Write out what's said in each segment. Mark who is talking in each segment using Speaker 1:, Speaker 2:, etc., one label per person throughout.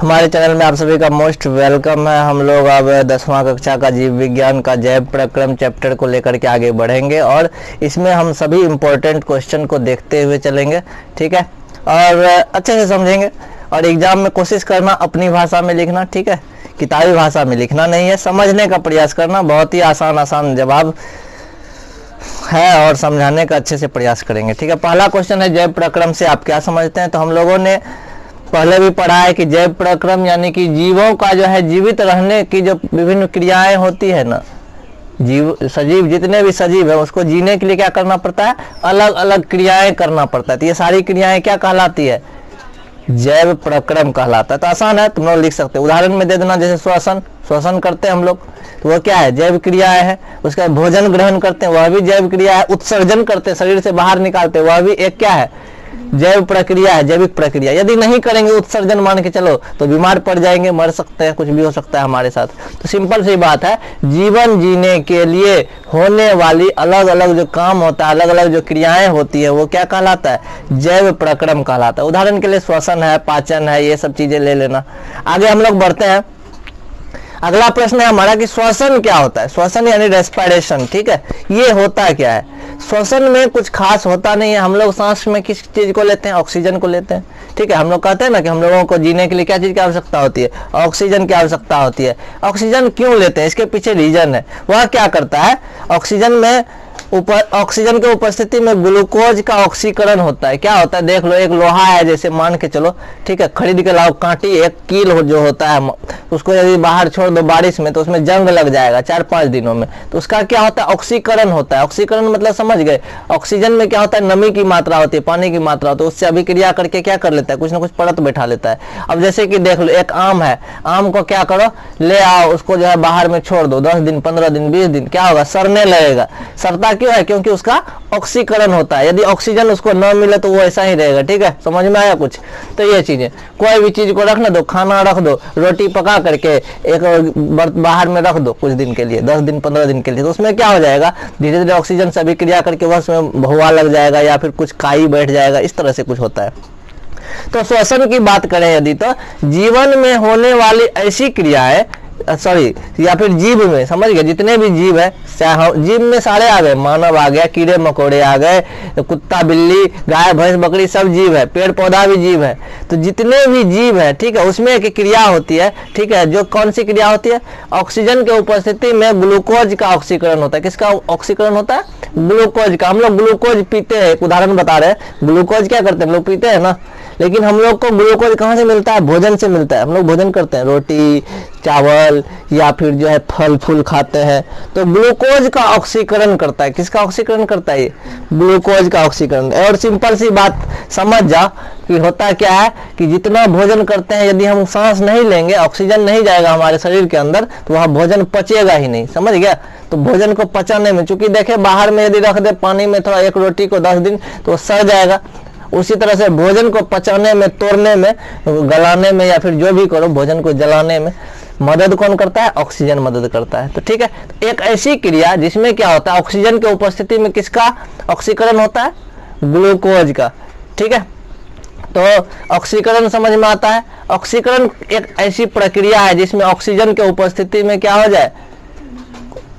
Speaker 1: हमारे चैनल में आप सभी का मोस्ट वेलकम है। हम लोग अब 10वां कक्षा का जीव विज्ञान का जैव प्रक्रम चैप्टर को लेकर के आगे बढ़ेंगे और इसमें हम सभी इम्पोर्टेंट क्वेश्चन को देखते हुए चलेंगे, ठीक है, और अच्छे से समझेंगे। और एग्जाम में कोशिश करना अपनी भाषा में लिखना, ठीक है, किताबी भाषा में लिखना नहीं है, समझने का प्रयास करना। बहुत ही आसान जवाब है और समझाने का अच्छे से प्रयास करेंगे, ठीक है। पहला क्वेश्चन है जैव प्रक्रम से आप क्या समझते हैं। तो हम लोगों ने पहले भी पढ़ा है कि जैव प्रक्रम यानी कि जीवों का जो है जीवित रहने की जो विभिन्न क्रियाएं होती है ना, सजीव जितने भी सजीव है उसको जीने के लिए क्या करना पड़ता है, अलग अलग क्रियाएं करना पड़ता है। तो ये सारी क्रियाएं क्या कहलाती है, जैव प्रक्रम कहलाता है। तो आसान है, तुम लोग लिख सकते हो। उदाहरण में दे देना, जैसे श्वसन करते हैं हम लोग, तो वह क्या है, जैव क्रियाएं है। उसका भोजन ग्रहण करते हैं, वह भी जैव क्रिया है। उत्सर्जन करते हैं, शरीर से बाहर निकालते हैं, वह भी एक क्या है, जैव प्रक्रिया है, जैविक प्रक्रिया। यदि नहीं करेंगे उत्सर्जन मान के चलो तो बीमार पड़ जाएंगे, मर सकते हैं, कुछ भी हो सकता है हमारे साथ। तो सिंपल सी बात है, जीवन जीने के लिए होने वाली अलग अलग जो काम होता है, अलग अलग जो क्रियाएं होती है, वो क्या कहलाता है, जैव प्रक्रम कहलाता है। उदाहरण के लिए श्वसन है, पाचन है, ये सब चीजें ले लेना। आगे हम लोग बढ़ते हैं। अगला प्रश्न है हमारा कि श्वसन क्या होता है। श्वसन यानी रेस्पिरेशन, ठीक है, ये होता क्या है। श्वसन में कुछ खास होता नहीं है। हम लोग सांस में किस चीज को लेते हैं, ऑक्सीजन को लेते हैं, ठीक है। हम लोग कहते हैं ना कि हम लोगों को जीने के लिए क्या चीज की आवश्यकता होती है, ऑक्सीजन की आवश्यकता होती है। ऑक्सीजन क्यों लेते हैं, इसके पीछे रीजन है। वह क्या करता है, ऑक्सीजन में ऑक्सीजन के उपस्थिति में ग्लूकोज का ऑक्सीकरण होता है। क्या होता है, देख लो, एक लोहा है जैसे मान के चलो, ठीक है, खरीद के लाओ, कांटी एक कील जो होता है, उसको यदि बाहर छोड़ दो बारिश में तो उसमें जंग लग जाएगा 4-5 दिनों में। तो उसका क्या होता है, ऑक्सीकरण होता है। ऑक्सीकरण मतलब समझ गए, ऑक्सीजन में क्या होता है, नमी की मात्रा होती है, पानी की मात्रा होती है, उससे अभिक्रिया करके क्या कर लेता है, कुछ ना कुछ परत बैठा लेता है। अब जैसे कि देख लो, एक आम है, आम को क्या करो, ले आओ, उसको जो है बाहर में छोड़ दो 10 दिन, 15 दिन, 20 दिन, क्या होगा, सड़ने लगेगा। सड़ता क्यों है, क्योंकि उसका ऑक्सीकरण होता है। यदि ऑक्सीजन उसको न मिले तो वो ऐसा ही रहेगा, ठीक है, समझ में आया कुछ। तो ये चीजें, कोई भी चीज को रखने दो, खाना रख दो, रोटी पका करके एक बाहर में रख दो कुछ दिन के लिए, 10 दिन 15 दिन के लिए, तो उसमें क्या हो जाएगा, धीरे धीरे ऑक्सीजन से अभिक्रिया करके वह उसमें भुआ लग जाएगा या फिर कुछ काई बैठ जाएगा, इस तरह से कुछ होता है। तो श्वसन की बात करें यदि, तो जीवन में होने वाली ऐसी क्रियाएं, या फिर जीव में, समझ गए, जितने भी जीव है, जीव में सारे आ गए, मानव आ गया, कीड़े मकोड़े आ गए, कुत्ता बिल्ली गाय भैंस बकरी सब जीव है, पेड़ पौधा भी जीव है। तो जितने भी जीव है, ठीक है, उसमें एक क्रिया होती है, ठीक है, जो कौन सी क्रिया होती है, ऑक्सीजन के उपस्थिति में ग्लूकोज का ऑक्सीकरण होता है। किसका ऑक्सीकरण होता है, ग्लूकोज का। हम लोग ग्लूकोज पीते हैं, एक उदाहरण बता रहे हैं, ग्लूकोज क्या करते हैं, हम लोग पीते हैं ना, लेकिन हम लोग को ग्लूकोज कहाँ से मिलता है, भोजन से मिलता है। हम लोग भोजन करते हैं, रोटी चावल या फिर जो है फल फूल खाते हैं, तो ग्लूकोज का ऑक्सीकरण करता है। किसका ऑक्सीकरण करता है, ये ग्लूकोज का ऑक्सीकरण। और सिंपल सी बात समझ जा कि होता क्या है कि जितना भोजन करते हैं, यदि हम सांस नहीं लेंगे, ऑक्सीजन नहीं जाएगा हमारे शरीर के अंदर, तो वह भोजन पचेगा ही नहीं, समझ गया। तो भोजन को पचाने में, चूंकि देखे बाहर में यदि रख दे पानी में थोड़ा, एक रोटी को 10 दिन, तो सड़ जाएगा। उसी तरह से भोजन को पचाने में, तोड़ने में, गलाने में या फिर जो भी करो, भोजन को जलाने में मदद कौन करता है, ऑक्सीजन मदद करता है। तो ठीक है, एक ऐसी क्रिया जिसमें क्या होता है, ऑक्सीजन के उपस्थिति में किसका ऑक्सीकरण होता है, ग्लूकोज का, ठीक है। तो ऑक्सीकरण समझ में आता है। ऑक्सीकरण एक ऐसी प्रक्रिया है जिसमें ऑक्सीजन के उपस्थिति में क्या हो जाए,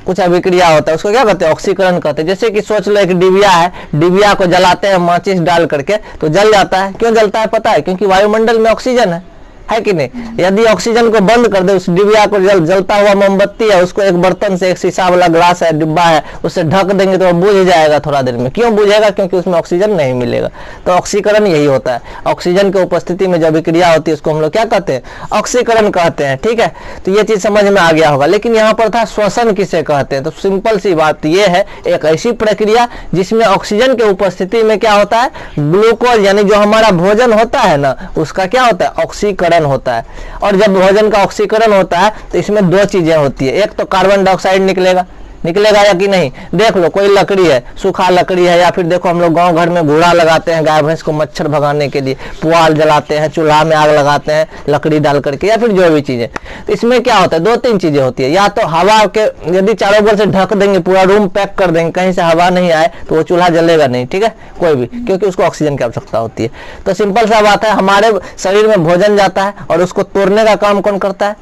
Speaker 1: कुछ अभिक्रिया होता है, उसको क्या कहते हैं, ऑक्सीकरण कहते हैं। जैसे कि सोच लो, एक डिबिया है, डिबिया को जलाते हैं माचिस डाल करके, तो जल जाता है। क्यों जलता है पता है, क्योंकि वायुमंडल में ऑक्सीजन है कि नहीं। यदि ऑक्सीजन को बंद कर दे, उस डिबिया को, जलता हुआ मोमबत्ती है, उसको एक बर्तन से, एक शीशा वाला ग्लास है, डिब्बा है, उससे ढक देंगे तो वो बुझ जाएगा थोड़ा देर में। क्यों बुझेगा, क्योंकि उसमें ऑक्सीजन नहीं मिलेगा। तो ऑक्सीकरण यही होता है, ऑक्सीजन के उपस्थिति में जो अभिक्रिया होती है उसको हम लोग क्या कहते हैं, ऑक्सीकरण कहते हैं, ठीक है। तो ये चीज समझ में आ गया होगा। लेकिन यहाँ पर था श्वसन किसे कहते हैं। तो सिंपल सी बात ये है, एक ऐसी प्रक्रिया जिसमें ऑक्सीजन के उपस्थिति में क्या होता है, ग्लूकोज यानी जो हमारा भोजन होता है ना, उसका क्या होता है, ऑक्सीकरण होता है। और जब भोजन का ऑक्सीकरण होता है तो इसमें दो चीजें होती है, एक तो कार्बन डाइऑक्साइड निकलेगा, निकलेगा या कि नहीं? देख लो, कोई लकड़ी है, सूखा लकड़ी है, या फिर देखो हम लोग गांव घर में घूड़ा लगाते हैं गाय भैंस को मच्छर भगाने के लिए, पुआल जलाते हैं, चूल्हा में आग लगाते हैं लकड़ी डाल करके, या फिर जो भी चीजें। तो इसमें क्या होता है, 2-3 चीजें होती है। या तो हवा के यदि चारों ओर से ढक देंगे, पूरा रूम पैक कर देंगे, कहीं से हवा नहीं आए तो वो चूल्हा जलेगा नहीं, ठीक है, कोई भी, क्योंकि उसको ऑक्सीजन की आवश्यकता होती है। तो सिंपल सा बात है, हमारे शरीर में भोजन जाता है और उसको तोड़ने का काम कौन करता है?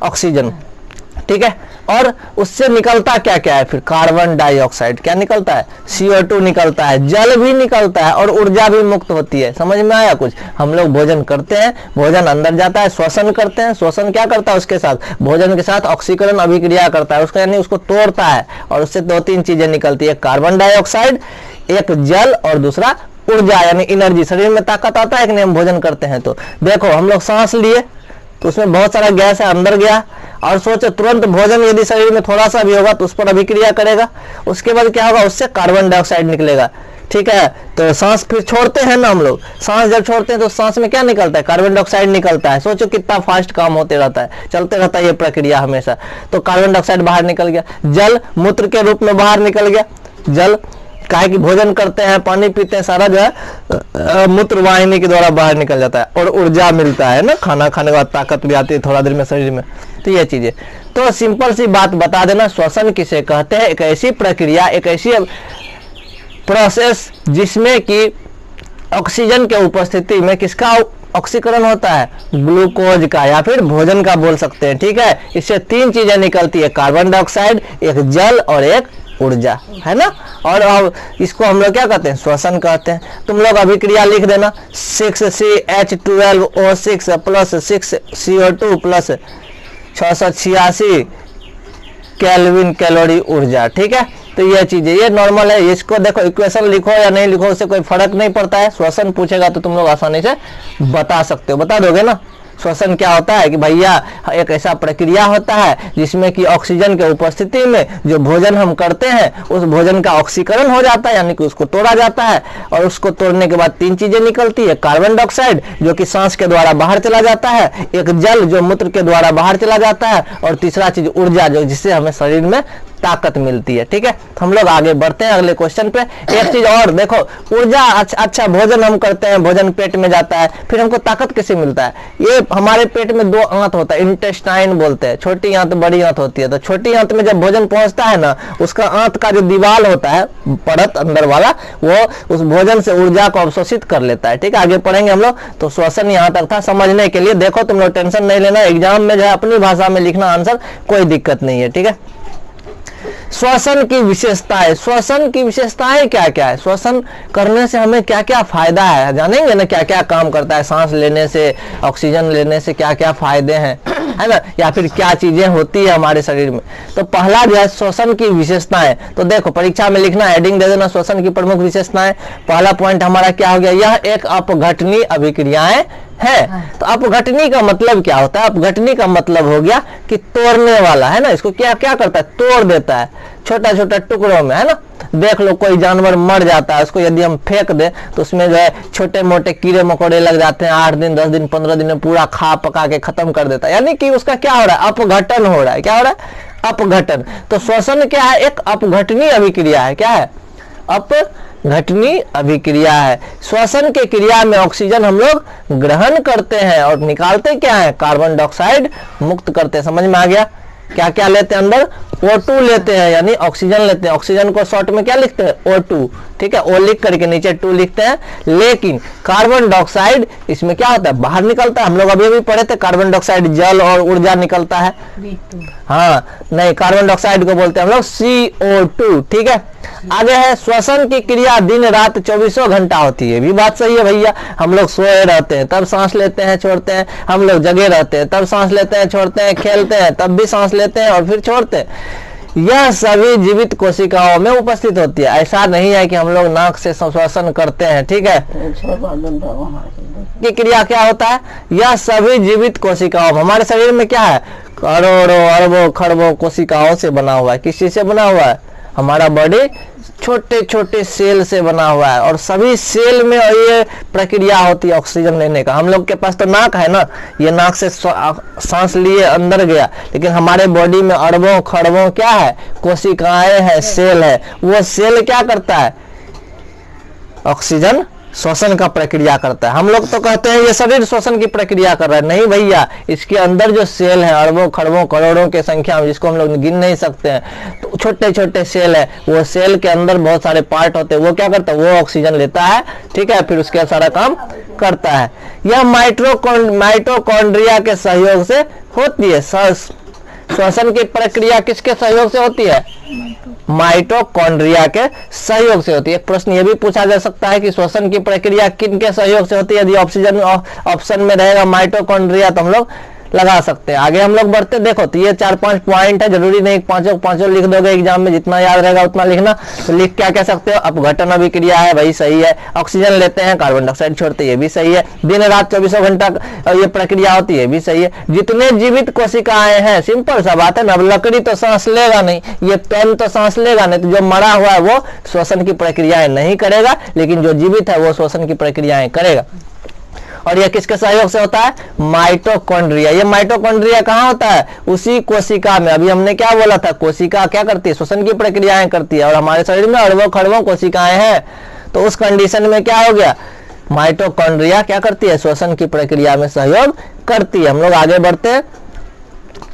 Speaker 1: ऑक्सीजन, ठीक है। और उससे निकलता क्या क्या है फिर? कार्बन डाइऑक्साइड, क्या निकलता है? CO2 निकलता है, जल भी निकलता है और ऊर्जा भी मुक्त होती है। समझ में आया कुछ? हम लोग भोजन करते हैं, भोजन अंदर जाता है, श्वसन करते हैं, श्वसन क्या करता है? उसके साथ, भोजन के साथ ऑक्सीकरण अभिक्रिया करता है, उसका यानी उसको तोड़ता है और उससे 2-3 चीजें निकलती है, कार्बन डाइऑक्साइड, एक जल और दूसरा ऊर्जा यानी एनर्जी। शरीर में ताकत आता है कि नहीं हम भोजन करते हैं तो? देखो हम लोग सांस लिए तो उसमें बहुत सारा गैस है, अंदर गया, और सोचो तुरंत भोजन यदि शरीर में थोड़ा सा भी होगा तो उस पर अभिक्रिया करेगा, उसके बाद क्या होगा? उससे कार्बन डाइऑक्साइड निकलेगा, ठीक है। तो सांस फिर छोड़ते हैं ना हम लोग, सांस जब छोड़ते हैं तो सांस में क्या निकलता है? कार्बन डाइऑक्साइड निकलता है। सोचो कितना फास्ट काम होते रहता है, चलते रहता है ये प्रक्रिया हमेशा। तो कार्बन डाइऑक्साइड बाहर निकल गया, जल मूत्र के रूप में बाहर निकल गया। जल काहे कि भोजन करते हैं, पानी पीते हैं, सारा जो है मूत्र वाहिनी के द्वारा बाहर निकल जाता है और ऊर्जा मिलता है ना, खाना खाने के बाद ताकत भी आती है थोड़ा देर में शरीर में। तो ये चीजें, तो सिंपल सी बात बता देना, श्वसन किसे कहते हैं? एक ऐसी प्रक्रिया, एक ऐसी प्रोसेस जिसमें कि ऑक्सीजन के उपस्थिति में किसका ऑक्सीकरण होता है? ग्लूकोज का या फिर भोजन का बोल सकते हैं, ठीक है। इससे 3 चीजें निकलती है, कार्बन डाइऑक्साइड, एक जल और एक ऊर्जा, है ना। और अब इसको हम लोग क्या कहते हैं? श्वसन कहते हैं। तुम लोग अभिक्रिया लिख देना, 6CH12O6 plus 6CO2 plus 686 kelvin calorie ऊर्जा, ठीक है। तो ये चीजें, ये नॉर्मल है, इसको देखो इक्वेशन लिखो या नहीं लिखो उससे कोई फर्क नहीं पड़ता है। श्वसन पूछेगा तो तुम लोग आसानी से बता सकते हो, बता दोगे ना। श्वसन क्या होता है कि भैया एक ऐसा प्रक्रिया होता है जिसमें कि ऑक्सीजन के उपस्थिति में जो भोजन हम करते हैं उस भोजन का ऑक्सीकरण हो जाता है, यानी कि उसको तोड़ा जाता है, और उसको तोड़ने के बाद 3 चीजें निकलती है, कार्बन डाइऑक्साइड जो कि सांस के द्वारा बाहर चला जाता है, एक जल जो मूत्र के द्वारा बाहर चला जाता है, और तीसरा चीज ऊर्जा जो जिससे हमें शरीर में ताकत मिलती है, ठीक है। हम लोग आगे बढ़ते हैं अगले क्वेश्चन पे। एक चीज और देखो, ऊर्जा, अच्छा भोजन हम करते हैं, भोजन पेट में जाता है, फिर हमको ताकत कैसे मिलता है? ये हमारे पेट में 2 आंत होता है, इंटेस्टाइन बोलते हैं, छोटी आंत बड़ी आंत होती है। तो छोटी आंत में जब भोजन पहुंचता है ना, उसका आंत का जो दीवार होता है, परत अंदर वाला, वो उस भोजन से ऊर्जा को अवशोषित कर लेता है, ठीक है। आगे पढ़ेंगे हम लोग। तो श्वसन यहाँ तक था, समझने के लिए देखो, तुम लोग टेंशन नहीं लेना, एग्जाम में जो है अपनी भाषा में लिखना आंसर, कोई दिक्कत नहीं है, ठीक है। श्वसन की विशेषताएं, श्वसन की विशेषताएं क्या क्या है? श्वसन करने से हमें क्या क्या फायदा है, जानेंगे ना, क्या क्या काम करता है, सांस लेने से, ऑक्सीजन लेने से क्या क्या फायदे हैं, है ना, या फिर क्या चीजें होती है हमारे शरीर में। तो पहला जो है श्वसन की विशेषताएं, तो देखो परीक्षा में लिखना, हेडिंग दे देना, श्वसन की प्रमुख विशेषताएं। पहला पॉइंट हमारा क्या हो गया? यह एक अपघटनीय अभिक्रियाएं है। तो अपघटनी का मतलब क्या होता है? अपघटनी का मतलब हो गया कि तोड़ने वाला, है ना। इसको क्या क्या करता है? तोड़ देता है छोटा छोटा टुकड़ों में, है ना। देख लो कोई जानवर मर जाता है, उसको यदि हम फेंक दें तो उसमें जो है छोटे मोटे कीड़े मकोड़े लग जाते हैं, 8 दिन 10 दिन 15 दिन में पूरा खा पका के खत्म कर देता है, यानी कि उसका क्या हो रहा है? अपघटन हो रहा है। क्या हो रहा है? अपघटन। तो श्वसन क्या है? एक अपघटनीय अभिक्रिया है। क्या है? अपघटनीय अभिक्रिया है। श्वसन के क्रिया में ऑक्सीजन हम लोग ग्रहण करते हैं और निकालते क्या है? कार्बन डाइऑक्साइड मुक्त करते हैं। समझ में आ गया? क्या क्या लेते हैं अंदर? O2 लेते हैं, यानी ऑक्सीजन लेते हैं। ऑक्सीजन को शॉर्ट में क्या लिखते हैं? O2, ठीक है। O लिख करके नीचे 2 लिखते हैं। लेकिन कार्बन डाइऑक्साइड इसमें क्या होता है? बाहर निकलता है। हम लोग अभी पढ़े थे, कार्बन डाइऑक्साइड जल और ऊर्जा निकलता है। हाँ नहीं, कार्बन डाइऑक्साइड को बोलते हैं हम लोग CO2, ठीक है। आगे है, श्वसन की क्रिया दिन रात 24 घंटा होती है। भी बात सही है भैया। हम लोग सोए रहते हैं तब सांस लेते हैं छोड़ते हैं, हम लोग जगे रहते हैं तब सांस लेते हैं छोड़ते हैं, खेलते हैं तब भी सांस लेते हैं और फिर छोड़ते हैं। यह सभी जीवित कोशिकाओं में उपस्थित होती है। ऐसा नहीं है कि हम लोग नाक से श्वसन करते हैं, ठीक है। ये क्रिया क्या होता है? यह सभी जीवित कोशिकाओं, हमारे शरीर में क्या है? करोड़ों अरबों खरबों कोशिकाओं से बना हुआ है। किस चीज से बना हुआ है? हमारा बॉडी छोटे छोटे सेल से बना हुआ है और सभी सेल में ये प्रक्रिया होती है ऑक्सीजन लेने का। हम लोग के पास तो नाक है ना, ये नाक से सांस लिए अंदर गया, लेकिन हमारे बॉडी में अरबों खरबों क्या है, कोशिकाएं है, सेल है। वो सेल क्या करता है, ऑक्सीजन श्वसन का प्रक्रिया करता है। हम लोग तो कहते हैं ये शरीर श्वसन की प्रक्रिया कर रहा है, नहीं भैया, इसके अंदर जो सेल है अरबों खरबों करोड़ों के संख्या में, जिसको हम लोग गिन नहीं सकते हैं, तो छोटे छोटे सेल है, वो सेल के अंदर बहुत सारे पार्ट होते हैं। वो क्या करता है, वो ऑक्सीजन लेता है, ठीक है, फिर उसके सारा काम करता है। यह माइटोकॉन्ड्रिया के सहयोग से होती है। श्वसन की प्रक्रिया किसके सहयोग से होती है, माइटोकॉन्ड्रिया के सहयोग से होती है। प्रश्न ये भी पूछा जा सकता है कि श्वसन की प्रक्रिया किन के सहयोग से होती है। यदि ऑप्शन में रहेगा माइटोकॉन्ड्रिया तो हम लोग लगा सकते हैं। आगे हम लोग बढ़ते, देखो तो ये 4-5 पॉइंट है, जरूरी नहीं पांचों लिख दोगे एग्जाम में, जितना याद रहेगा उतना लिखना। तो लिख क्या कह सकते हो, अपघटन अभिक्रिया है, वही सही है। ऑक्सीजन लेते हैं, कार्बन डाइऑक्साइड छोड़ते हैं, ये भी सही है। दिन रात 24 घंटा ये प्रक्रिया होती है, ये भी सही है। जितने जीवित कोशिकाएं हैं, सिंपल सा बात है ना। अब लकड़ी तो सांस लेगा नहीं, ये पेन तो सांस लेगा नहीं, तो जो मरा हुआ है वो श्वसन की प्रक्रियाएं नहीं करेगा, लेकिन जो जीवित है वो श्वसन की प्रक्रियाएं करेगा। और यह किसके सहयोग से होता है, माइटोकॉन्ड्रिया। ये माइटोकॉन्ड्रिया कहाँ होता है, उसी कोशिका में। अभी हमने क्या बोला था, कोशिका क्या करती है, श्वसन की प्रक्रियाएं करती है, और हमारे शरीर में अरबों खरबों कोशिकाएं हैं। तो उस कंडीशन में क्या हो गया, माइटोकॉन्ड्रिया क्या करती है, श्वसन की प्रक्रिया में सहयोग करती है। हम लोग आगे बढ़ते हैं।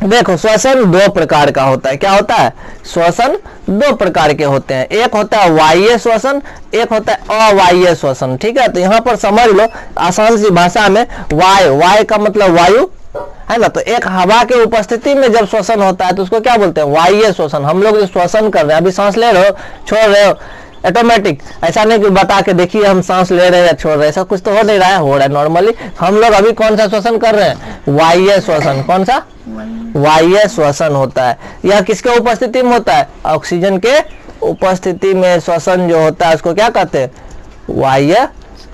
Speaker 1: देखो श्वसन 2 प्रकार का होता है। क्या होता है, श्वसन 2 प्रकार के होते हैं। एक होता है वाह्य श्वसन, एक होता है अवाह्य श्वसन, ठीक है। तो यहाँ पर समझ लो आसान सी भाषा में, वाय का मतलब वायु है ना। तो एक हवा के उपस्थिति में जब श्वसन होता है तो उसको क्या बोलते हैं, वाह्य श्वसन। हम लोग जो श्वसन कर रहे हैं, अभी सांस ले रहे हो, छोड़ रहे हो, ऑटोमेटिक, ऐसा नहीं कि बता के देखिए हम सांस ले रहे हैं या छोड़ रहे हैं, ऐसा कुछ तो हो नहीं रहा है, हो रहा है नॉर्मली। हम लोग अभी कौन सा श्वसन कर रहे हैं, वाह्य श्वसन। कौन सा, वाह्य श्वसन होता है। यह किसके उपस्थिति में होता है, ऑक्सीजन के उपस्थिति में श्वसन जो होता है उसको क्या कहते हैं, वाह्य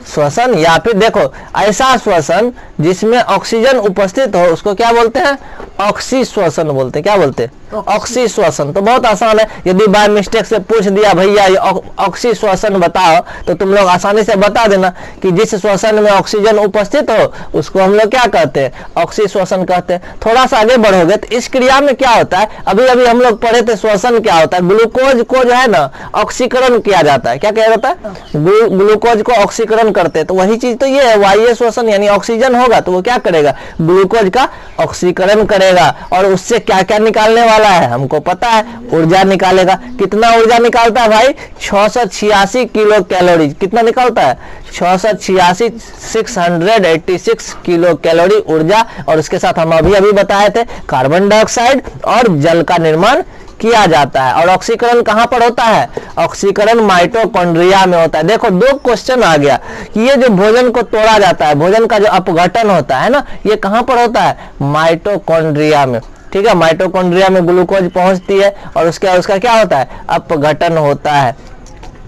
Speaker 1: श्वसन। या फिर देखो ऐसा श्वसन जिसमें ऑक्सीजन उपस्थित हो उसको क्या बोलते हैं, ऑक्सी श्वसन बोलते हैं। क्या बोलते हैं, ऑक्सी श्वसन। तो बहुत आसान है, यदि बाय मिस्टेक से पूछ दिया भैया ये ऑक्सी श्वसन बताओ, तो तुम लोग आसानी से बता देना कि जिस श्वसन में ऑक्सीजन उपस्थित हो उसको हम लोग क्या कहते हैं, ऑक्सी श्वसन कहते हैं। थोड़ा सा आगे बढ़ोगे तो इस क्रिया में क्या होता है, अभी अभी हम लोग पढ़े थे श्वसन क्या होता है, ग्लूकोज को जो है ना ऑक्सीकरण किया जाता है। क्या किया जाता है, ग्लूकोज को ऑक्सीकरण करते हैं। तो वही चीज तो ये है वाह्य श्वसन, यानी ऑक्सीजन होगा तो वो क्या करेगा, ग्लूकोज का ऑक्सीकरण करेगा। और उससे क्या क्या निकालने वाला है हमको पता है, ऊर्जा निकालेगा। कितना ऊर्जा निकालता है भाई, 686 किलो कैलोरी। कितना निकालता है, 686, 686 किलो कैलोरी ऊर्जा। और उसके साथ हम अभी बताए थे कार्बन डाइऑक्साइड और जल का निर्माण किया जाता है। और ऑक्सीकरण कहां पर होता है, ऑक्सीकरण माइटोकॉन्ड्रिया में होता है। देखो 2 क्वेश्चन आ गया कि ये जो भोजन को तोड़ा जाता है, भोजन का जो अपघटन होता है ना, ये कहां पर होता है, माइटोकॉन्ड्रिया में, ठीक है। माइटोकॉन्ड्रिया में ग्लूकोज पहुंचती है और उसका क्या होता है, अपघटन होता है।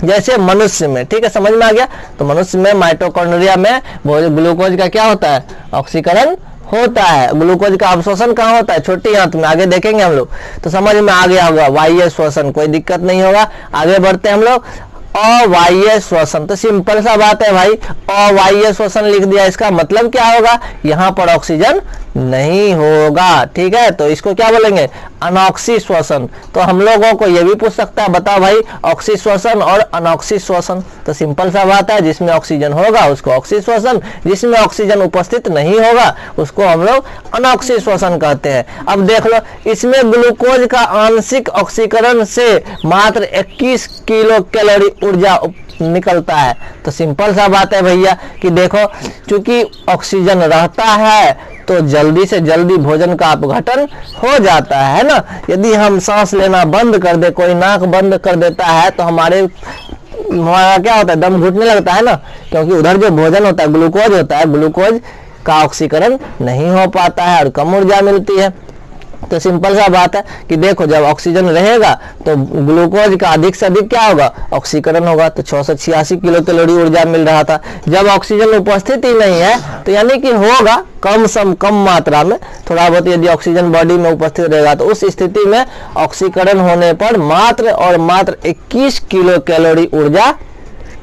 Speaker 1: जैसे मनुष्य में, ठीक है, समझ में आ गया। तो मनुष्य में माइटोकॉन्ड्रिया में ग्लूकोज का क्या होता है, ऑक्सीकरण होता है। ग्लूकोज का अवशोषण कहाँ होता है, छोटी आंत में, आगे देखेंगे हम लोग। तो समझ में आ गया होगा, वाह्य श्वसन, कोई दिक्कत नहीं होगा। आगे बढ़ते हैं हम लोग, अवाह्य श्वसन। तो सिंपल सा बात है भाई, अवाह्य श्वसन लिख दिया, इसका मतलब क्या होगा, यहाँ पर ऑक्सीजन नहीं होगा, ठीक है। तो इसको क्या बोलेंगे, अनॉक्सी श्वसन। तो हम लोगों को यह भी पूछ सकता है, बताओ भाई ऑक्सी श्वसन और अनॉक्सी श्वसन। तो सिंपल सा बात है, जिसमें ऑक्सीजन होगा उसको ऑक्सी श्वसन, जिसमें ऑक्सीजन उपस्थित नहीं होगा उसको हम लोग अनॉक्सी श्वसन कहते हैं। अब देख लो, इसमें ग्लूकोज का आंशिक ऑक्सीकरण से मात्र 21 किलो कैलोरी ऊर्जा निकलता है। तो सिंपल सा बात है भैया कि देखो, चूंकि ऑक्सीजन रहता है तो जल्दी से जल्दी भोजन का अपघटन हो जाता है ना। यदि हम सांस लेना बंद कर दे, कोई नाक बंद कर देता है, तो हमारा क्या होता है, दम घुटने लगता है ना, क्योंकि उधर जो भोजन होता है ग्लूकोज होता है, ग्लूकोज का ऑक्सीकरण नहीं हो पाता है और कम ऊर्जा मिलती है। तो सिंपल सा बात है कि देखो जब ऑक्सीजन रहेगा तो ग्लूकोज का अधिक से अधिक क्या होगा, ऑक्सीकरण होगा। तो 686 किलो कैलोरी ऊर्जा मिल रहा था। जब ऑक्सीजन उपस्थित ही नहीं है तो यानी कि होगा कम मात्रा में, थोड़ा बहुत यदि ऑक्सीजन बॉडी में उपस्थित रहेगा तो उस स्थिति में ऑक्सीकरण होने पर मात्र और मात्र 21 किलो कैलोरी ऊर्जा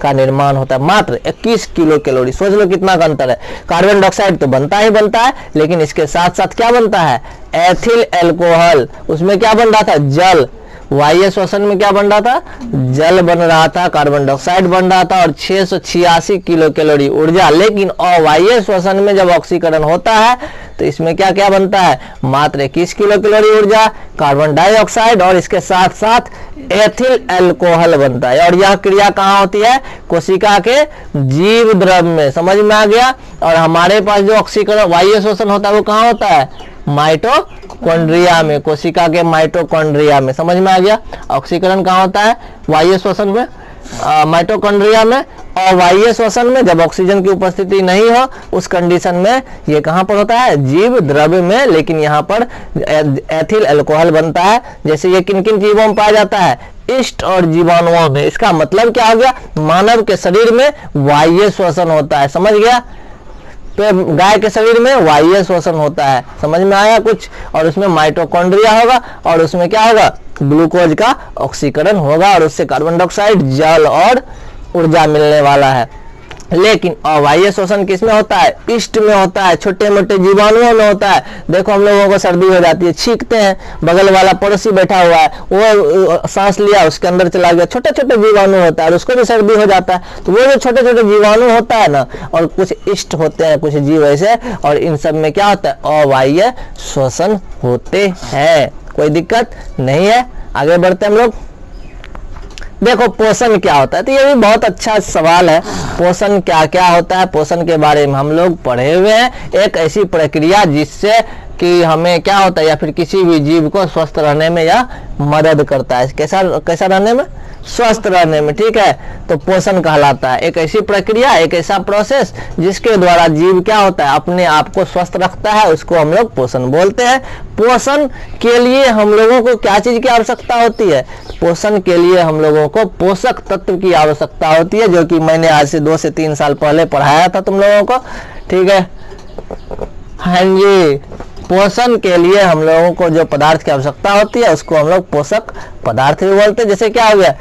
Speaker 1: का निर्माण होता है। मात्र 21 किलो कैलोरी। सोच लो कितना का अंतर है। कार्बन डाइऑक्साइड तो बनता ही बनता है, लेकिन इसके साथ साथ क्या बनता है, एथिल एल्कोहल। उसमें क्या बन रहा था, जल। वायु श्वसन में क्या बन रहा था, जल बन रहा था, कार्बन डाइऑक्साइड बन रहा था और 686 किलो कैलोरी ऊर्जा। लेकिन अवायवीय श्वसन में जब ऑक्सीकरण होता है तो इसमें क्या क्या बनता है, मात्र 21 किलो कैलोरी ऊर्जा, कार्बन डाइऑक्साइड और इसके साथ साथ एथिल अल्कोहल बनता है। और यह क्रिया कहाँ होती है, कोशिका के जीव द्रव में। समझ में आ गया। और हमारे पास जो ऑक्सीकरण वायु श्वसन होता है वो कहाँ होता है, माइटोकॉन्ड्रिया में, कोशिका के माइटोकॉन्ड्रिया में। समझ में आ गया। ऑक्सीकरण कहाँ होता है, वायु श्वसन में, माइटोकॉन्ड्रिया में। और वायु श्वसन में जब ऑक्सीजन की उपस्थिति नहीं हो उस कंडीशन में ये कहाँ पर होता है, जीव द्रव्य में। लेकिन यहाँ पर एथिल अल्कोहल बनता है। जैसे ये किन किन जीवों में पाया जाता है, ईस्ट और जीवाणुओं में। इसका मतलब क्या हो गया, मानव के शरीर में वायु श्वसन होता है। समझ गया। तो गाय के शरीर में वायु श्वसन होता है। समझ में आया कुछ। और उसमें माइटोकॉन्ड्रिया होगा और उसमें क्या होगा, ग्लूकोज का ऑक्सीकरण होगा और उससे कार्बन डाइऑक्साइड, जल और ऊर्जा मिलने वाला है। लेकिन अवायवीय श्वसन किसमें होता है, ईस्ट में होता है, छोटे मोटे जीवाणुओं में होता है। देखो हम लोगों को सर्दी हो जाती है, छींकते हैं, बगल वाला पड़ोसी बैठा हुआ है, वो सांस लिया, उसके अंदर चला गया, छोटे छोटे जीवाणु होता है और उसको भी सर्दी हो जाता है। तो वो जो छोटे छोटे जीवाणु होता है ना, और कुछ ईस्ट होते हैं, कुछ जीव ऐसे, और इन सब में क्या होता है, अवायवीय श्वसन होते हैं। कोई दिक्कत नहीं है। आगे बढ़ते हम लोग। देखो पोषण क्या होता है, तो ये भी बहुत अच्छा सवाल है। पोषण क्या क्या होता है, पोषण के बारे में हम लोग पढ़े हुए हैं। एक ऐसी प्रक्रिया जिससे कि हमें क्या होता है, या फिर किसी भी जीव को स्वस्थ रहने में यह मदद करता है। कैसा कैसा रहने में, स्वस्थ रहने में। ठीक है। तो पोषण कहलाता है एक ऐसी प्रक्रिया, एक ऐसा प्रोसेस जिसके द्वारा जीव क्या होता है, अपने आप को स्वस्थ रखता है, उसको हम लोग पोषण बोलते हैं। पोषण के लिए हम लोगों को क्या चीज की आवश्यकता होती है, पोषण के लिए हम लोगों को पोषक तत्व की आवश्यकता होती है, जो कि मैंने आज से 2 से 3 साल पहले पढ़ाया था तुम लोगों को। ठीक है। हाँ जी। पोषण के लिए हम लोगों को जो पदार्थ की आवश्यकता होती है उसको हम लोग पोषक पदार्थ भी बोलते हैं। जैसे क्या हो गया,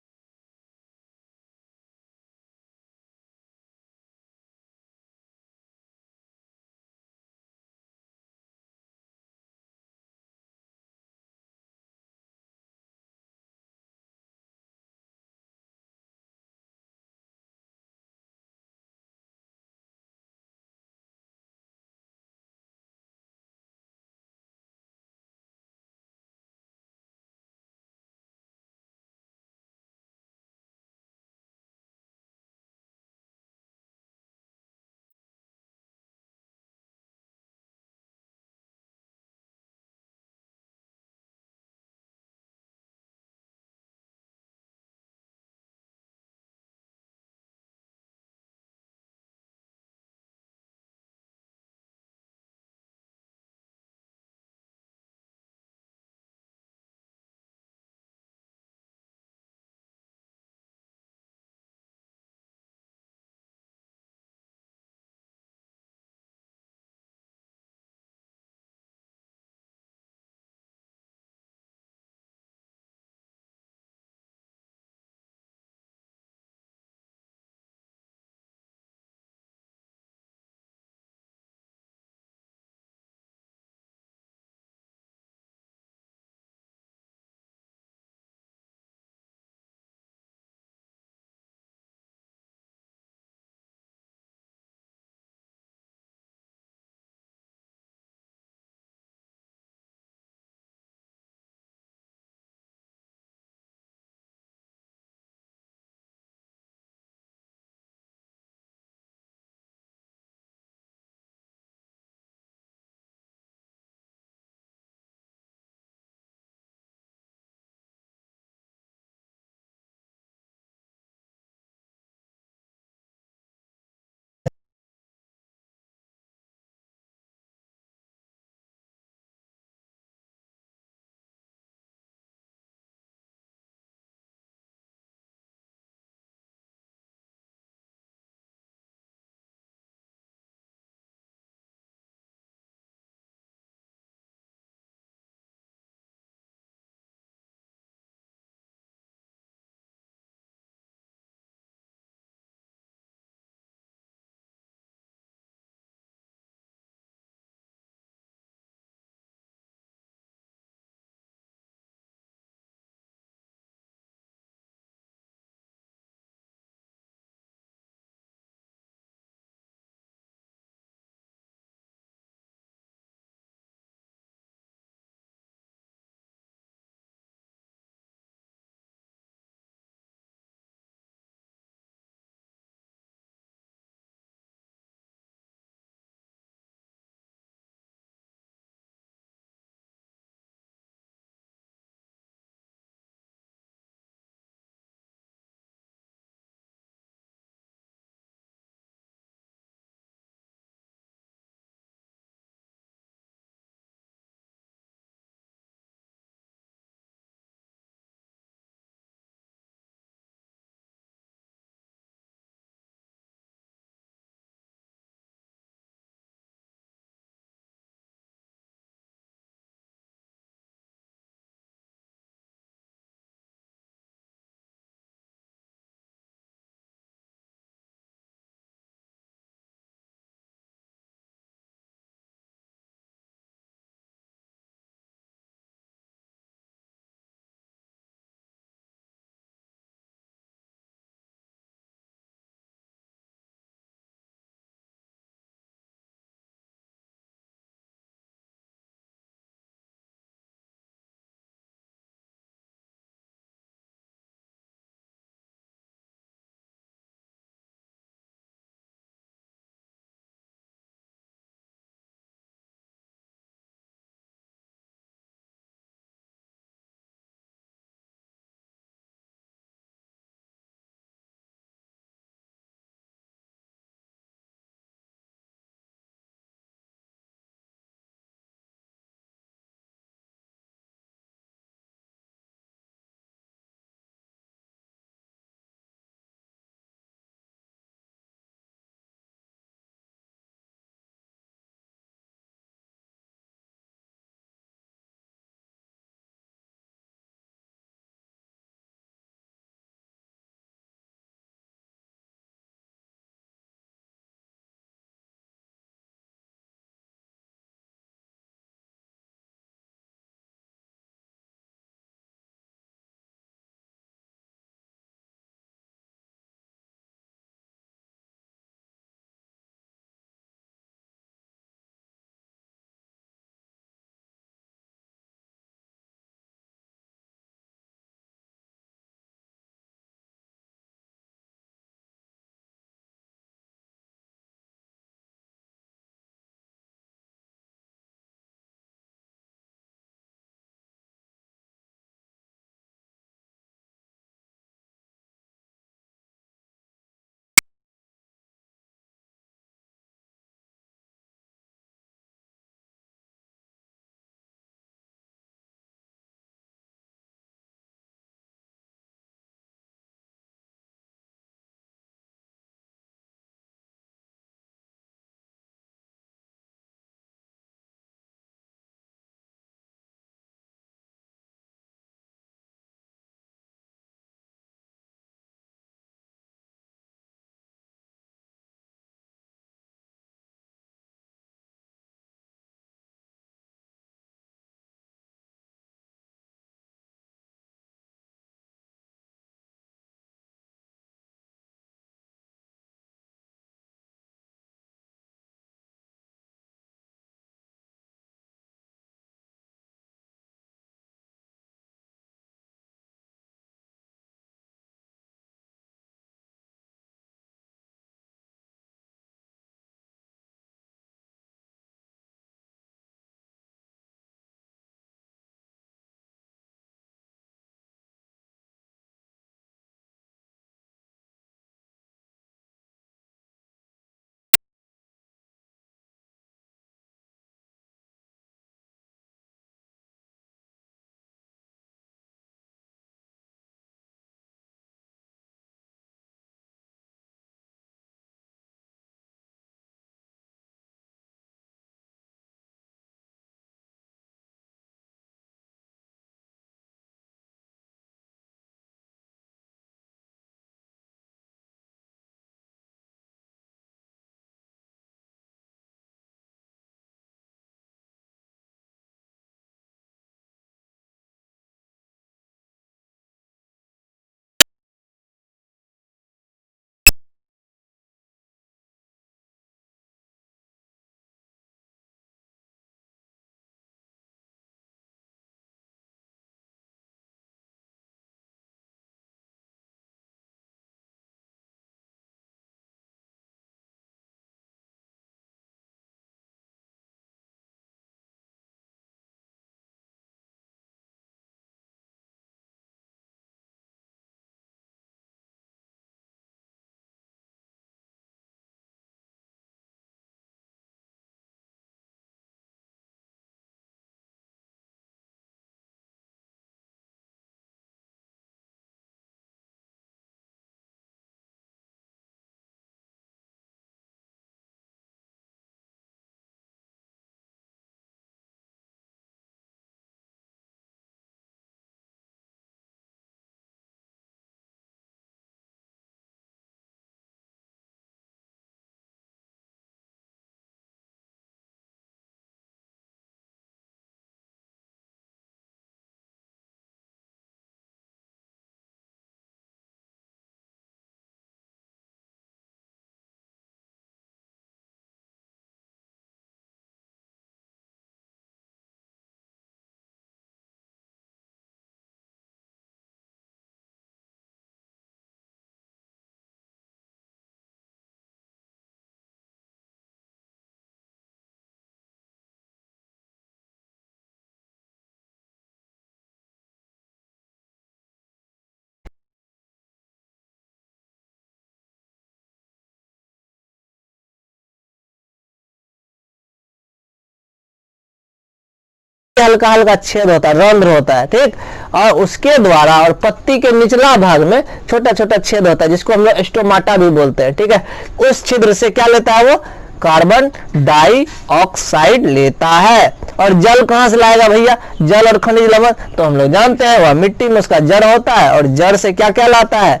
Speaker 1: हल्का हल्का छेद होता है, रंध्र होता है, ठीक। और उसके द्वारा और पत्ती के निचला भाग में छोटा छोटा छेद होता है जिसको हम लोग स्टोमाटा भी बोलते हैं, ठीक है। उस छिद्र से क्या लेता है वो, कार्बन डाइऑक्साइड लेता है। और जल कहां से लाएगा भैया, जल और खनिज लवण तो हम लोग जानते हैं वह मिट्टी में उसका जड़ होता है, और जड़ से क्या क्या लाता है,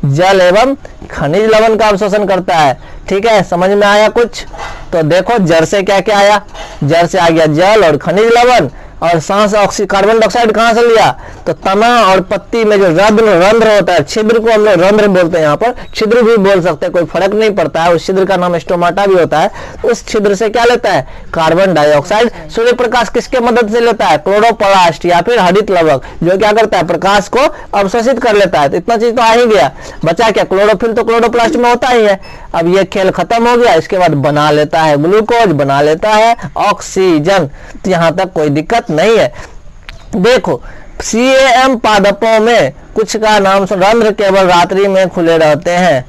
Speaker 1: जल एवं खनिज लवण का अवशोषण करता है, ठीक है। समझ में आया कुछ? तो देखो जड़ से क्या क्या आया, जड़ से आ गया जल और खनिज लवण, और सांस कार्बन डाइऑक्साइड कहां से लिया, तो तना और पत्ती में जो रंध्र होता है, छिद्र को हम लोग रंध्र बोलते हैं, यहाँ पर छिद्र भी बोल सकते हैं, कोई फर्क नहीं पड़ता है। उस छिद्र का नाम स्टोमाटा भी होता है। उस छिद्र से क्या लेता है, कार्बन डाइऑक्साइड। सूर्य प्रकाश किसके मदद से लेता है, क्लोरोप्लास्ट या फिर हरित लवक, जो क्या करता है, प्रकाश को अवशोषित कर लेता है। तो इतना चीज तो आ ही गया, बचा क्या, क्लोरोफिल तो क्लोरोप्लास्ट में होता ही है। अब ये खेल खत्म हो गया, इसके बाद बना लेता है ग्लूकोज, बना लेता है ऑक्सीजन। तो यहां तक कोई दिक्कत नहीं है। देखो CAM पादपों में कुछ का नाम रंध्र केवल रात्रि में खुले रहते हैं।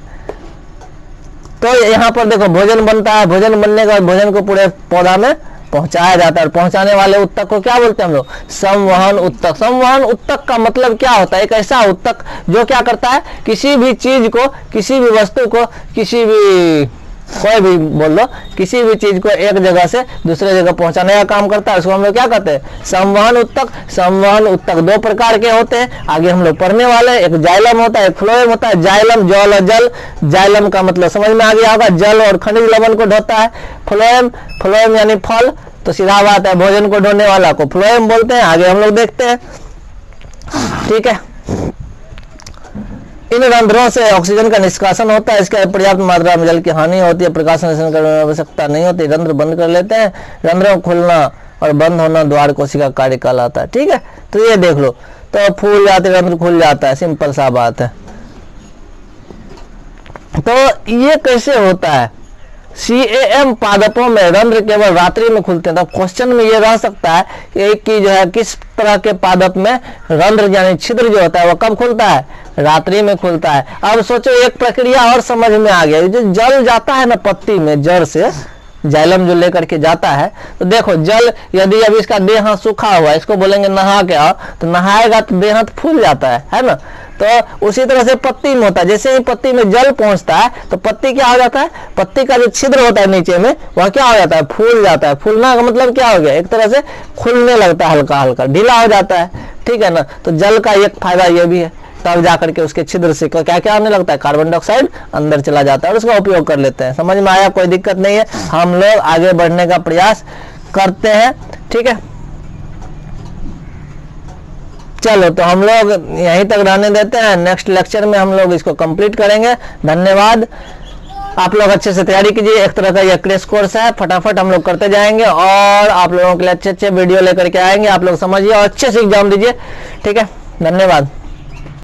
Speaker 1: तो यहाँ पर देखो भोजन बनता है, भोजन बनने का भोजन को पूरे पौधा में पहुंचाया जाता है, और पहुंचाने वाले उत्तक को क्या बोलते हैं हम लोग, संवहन उत्तक। संवहन उत्तक का मतलब क्या होता है, एक ऐसा उत्तक जो क्या करता है, किसी भी चीज को, किसी भी वस्तु को, किसी भी, कोई भी बोल लो, किसी भी चीज को एक जगह से दूसरे जगह पहुंचाने का काम करता है, उसको हम लोग क्या कहते हैं, संवहन उत्तक। संवहन उत्तक दो प्रकार के होते हैं, आगे हम लोग पढ़ने वाले। एक जाइलम होता है, एक फ्लोएम होता है। जाइलम जल और जल, जाइलम का मतलब समझ में आ गया होगा, जल और खनिज लवण को ढोता है। फ्लोएम, फ्लोएम यानी फल, तो सीधा बात है भोजन को ढोने वाला को फ्लोएम बोलते हैं। आगे हम लोग देखते हैं, ठीक है। इन रंध्रों से ऑक्सीजन का निष्कासन होता है, इसके पर्याप्त मात्रा में जल की हानि होती है, प्रकाश संश्लेषण करने की आवश्यकता नहीं होती, रंध्र बंद कर लेते हैं। रंध्रों खुलना और बंद होना द्वार कोशिका कार्य कहलाता है, ठीक है। तो ये देख लो, तो फूल जाते रंध्र खुल जाता है, सिंपल सा बात है। तो ये कैसे होता है, CAM पादपों में रंध्र केवल रात्रि में खुलते हैं। तो क्वेश्चन में ये रह सकता है कि जो है किस तरह के पादप में रंध्र यानी छिद्र जो होता है वो कब खुलता है, रात्रि में खुलता है। अब सोचो एक प्रक्रिया और समझ में आ गया, जो जल जाता है ना पत्ती में, जड़ से जाइलम जो लेकर के जाता है, तो देखो जल यदि अभी इसका देह हाथ सूखा हुआ है, इसको बोलेंगे नहा के आओ, तो नहाएगा तो देह हाथ फूल जाता है ना। तो उसी तरह से पत्ती में होता है, जैसे ही पत्ती में जल पहुंचता है तो पत्ती क्या हो जाता है, पत्ती का जो छिद्र होता है नीचे में वह क्या हो जाता है, फूल जाता है। फूलना का मतलब क्या हो गया, एक तरह से खुलने लगता है, हल्का हल्का ढीला हो जाता है, ठीक है ना। तो जल का एक फायदा ये भी है, तब जाकर के उसके छिद्र से क्या क्या आने लगता है, कार्बन डाइऑक्साइड अंदर चला जाता है और उसका उपयोग कर लेते हैं। समझ में आया, कोई दिक्कत नहीं है। हम लोग आगे बढ़ने का प्रयास करते हैं, ठीक है। चलो तो हम लोग यहीं तक रहने देते हैं, नेक्स्ट लेक्चर में हम लोग इसको कंप्लीट करेंगे। धन्यवाद। आप लोग अच्छे से तैयारी कीजिए, एक तरह का यह क्रैश कोर्स है, फटाफट हम लोग करते जाएंगे और आप लोगों के लिए अच्छे अच्छे वीडियो लेकर के आएंगे। आप लोग समझिए और अच्छे से एग्जाम दीजिए, ठीक है। धन्यवाद।